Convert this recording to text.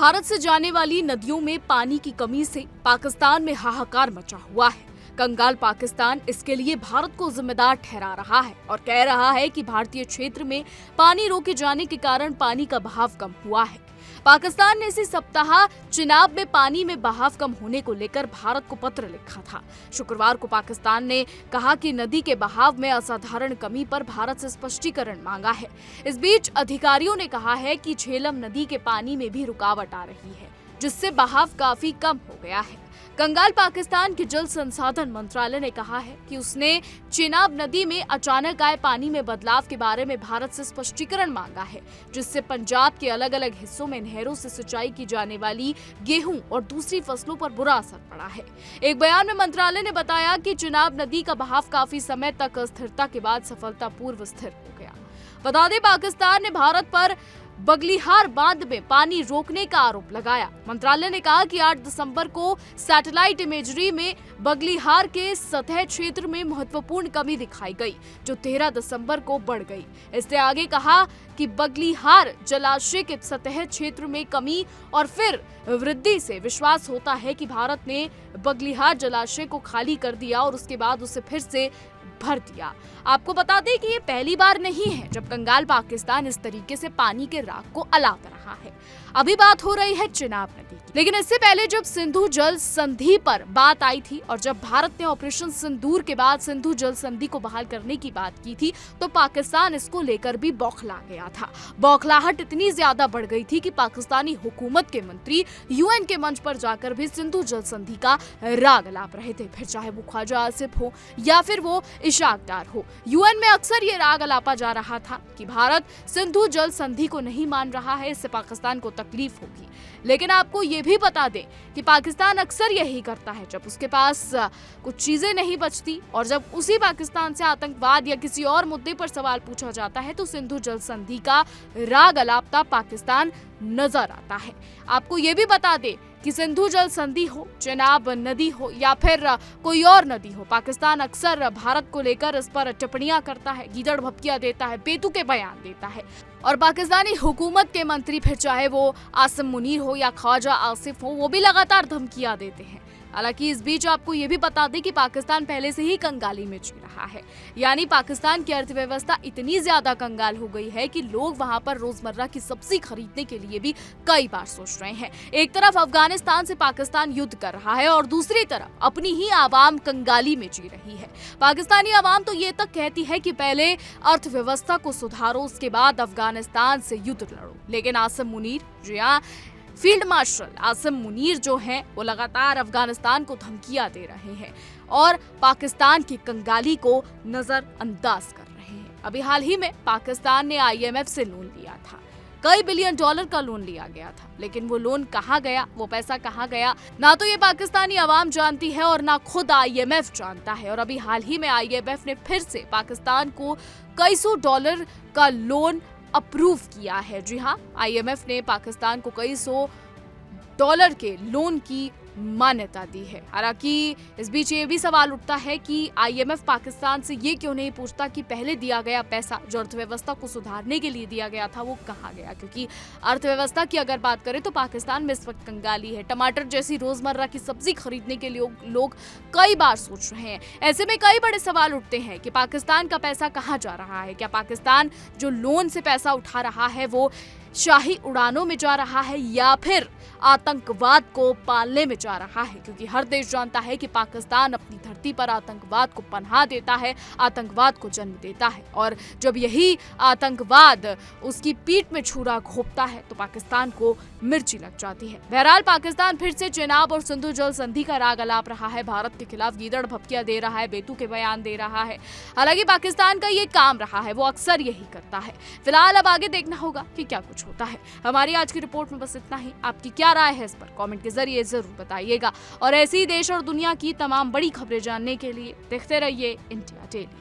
भारत से जाने वाली नदियों में पानी की कमी से पाकिस्तान में हाहाकार मचा हुआ है। कंगाल पाकिस्तान इसके लिए भारत को जिम्मेदार ठहरा रहा है और कह रहा है कि भारतीय क्षेत्र में पानी रोके जाने के कारण पानी का बहाव कम हुआ है। पाकिस्तान ने इसी सप्ताह चिनाब में पानी में बहाव कम होने को लेकर भारत को पत्र लिखा था। शुक्रवार को पाकिस्तान ने कहा कि नदी के बहाव में असाधारण कमी पर भारत से स्पष्टीकरण मांगा है। इस बीच अधिकारियों ने कहा है कि झेलम नदी के पानी में भी रुकावट आ रही है, जिससे बहाव काफी कम हो गया है। कंगाल पाकिस्तान के जल संसाधन मंत्रालय ने कहा है कि उसने चिनाब नदी में अचानक आए पानी में बदलाव के बारे में भारत से स्पष्टीकरण मांगा है, जिससे पंजाब के अलग अलग हिस्सों में नहरों से सिंचाई की जाने वाली गेहूं और दूसरी फसलों पर बुरा असर पड़ा है। एक बयान में मंत्रालय ने बताया कि चिनाब नदी का बहाव काफी समय तक अस्थिरता के बाद सफलतापूर्वक स्थिर हो गया। बता दें, पाकिस्तान ने भारत पर बगलिहार बांध में पानी रोकने का आरोप लगाया। मंत्रालय ने कहा कि 8 दिसंबर को सैटेलाइट इमेजरी में बगलिहार के सतह क्षेत्र में महत्वपूर्ण कमी दिखाई गई, जो 13 दिसंबर को बढ़ गई। इससे आगे कहा कि बगलिहार जलाशय के सतह क्षेत्र में कमी और फिर वृद्धि से विश्वास होता है कि भारत ने बगलिहार जलाशय को खाली कर दिया और उसके बाद उसे फिर से भर दिया। आपको बता दें कि ये पहली बार नहीं है जब कंगाल पाकिस्तान इस तरीके से पानी के राग को अलाप रहा है। अभी बात हो रही है चिनाब नदी की, लेकिन इससे पहले जब सिंधु जल संधि पर बात आई थी और जब भारत ने ऑपरेशन सिंदूर के बाद सिंधु जल संधि को बहाल करने की बात की थी, तो पाकिस्तान इसको लेकर भी बौखला गया था। बौखलाहट इतनी ज्यादा बढ़ गई थी कि पाकिस्तानी हुकूमत के मंत्री यूएन के मंच पर जाकर भी सिंधु जल संधि का राग अलाप रहे थे, फिर चाहे वो ख्वाजा आसिफ हो या फिर वो इशाक डार हो। यूएन में अक्सर ये राग अलापा जा रहा था कि भारत सिंधु जल संधि को नहीं मान रहा है, इससे पाकिस्तान को तकलीफ होगी। लेकिन आपको ये भी बता दें कि पाकिस्तान अक्सर यही करता है, जब उसके पास कुछ चीजें नहीं बचती और जब उसी पाकिस्तान से आतंकवाद या किसी और मुद्दे पर सवाल पूछा जाता है, तो सिंधु जल संधि का राग अलापता पाकिस्तान नजर आता है। आपको ये भी बता दें कि सिंधु जल संधि हो, चिनाब नदी हो या फिर कोई और नदी हो, पाकिस्तान अक्सर भारत को लेकर इस पर टिप्पणियां करता है, गीदड़ भपकियां देता है, बेतुके बयान देता है। और पाकिस्तानी हुकूमत के मंत्री, फिर चाहे वो आसिम मुनीर हो या ख्वाजा आसिफ हो, वो भी लगातार धमकियां देते हैं। हालांकि इस बीच आपको ये भी बता दें कि पाकिस्तान पहले से ही कंगाली में जी रहा है, यानी पाकिस्तान की अर्थव्यवस्था इतनी ज्यादा कंगाल हो गई है कि लोग वहां पर रोजमर्रा की सब्जी खरीदने के लिए भी कई बार सोच रहे हैं। एक तरफ अफगानिस्तान से पाकिस्तान युद्ध कर रहा है और दूसरी तरफ अपनी ही आवाम कंगाली में जी रही है। पाकिस्तानी आवाम तो ये तक कहती है कि पहले अर्थव्यवस्था को सुधारो, उसके बाद अफगानिस्तान से युद्ध लड़ो। लेकिन आसिम मुनीर, जी हाँ, फील्ड मार्शल आसिम मुनीर जो हैं, वो लगातार अफगानिस्तान को धमकियां दे रहे हैं और पाकिस्तान की कंगाली को नजरअंदाज कर रहे हैं। अभी हाल ही में पाकिस्तान ने आईएमएफ से लोन लिया था, कई बिलियन डॉलर का लोन लिया गया था, लेकिन वो लोन कहाँ गया, वो पैसा कहाँ गया, ना तो ये पाकिस्तानी आवाम जानती है और ना खुद आईएमएफ जानता है। और अभी हाल ही में आईएमएफ ने फिर से पाकिस्तान को कई सौ डॉलर का लोन अप्रूव किया है। जी हाँ, आईएमएफ ने पाकिस्तान को कई सौ डॉलर के लोन की मान्यता दी है। हालांकि इस बीच ये भी सवाल उठता है कि आईएमएफ पाकिस्तान से ये क्यों नहीं पूछता कि पहले दिया गया पैसा जो अर्थव्यवस्था को सुधारने के लिए दिया गया था वो कहाँ गया, क्योंकि अर्थव्यवस्था की अगर बात करें तो पाकिस्तान में इस वक्त कंगाली है। टमाटर जैसी रोजमर्रा की सब्जी खरीदने के लिए लोग कई बार सोच रहे हैं। ऐसे में कई बड़े सवाल उठते हैं कि पाकिस्तान का पैसा कहाँ जा रहा है। क्या पाकिस्तान जो लोन से पैसा उठा रहा है वो शाही उड़ानों में जा रहा है या फिर आतंकवाद को पालने में जा रहा है, क्योंकि हर देश जानता है कि पाकिस्तान अपनी धरती पर आतंकवाद को पनाह देता है, आतंकवाद को जन्म देता है और जब यही आतंकवाद उसकी पीठ में छुरा घोंपता है तो पाकिस्तान को मिर्ची लग जाती है। बहरहाल पाकिस्तान फिर से चिनाब और सिंधु जल संधि का राग अलाप रहा है, भारत के खिलाफ गीदड़ भपकियां दे रहा है, बेतुके बयान दे रहा है। हालांकि पाकिस्तान का ये काम रहा है, वो अक्सर यही करता है। फिलहाल अब आगे देखना होगा कि क्या कुछ होता है। हमारी आज की रिपोर्ट में बस इतना ही। आपकी क्या राय है इस पर कमेंट के जरिए जरूर बताइएगा और ऐसी ही देश और दुनिया की तमाम बड़ी खबरें जानने के लिए देखते रहिए इंडिया डेली।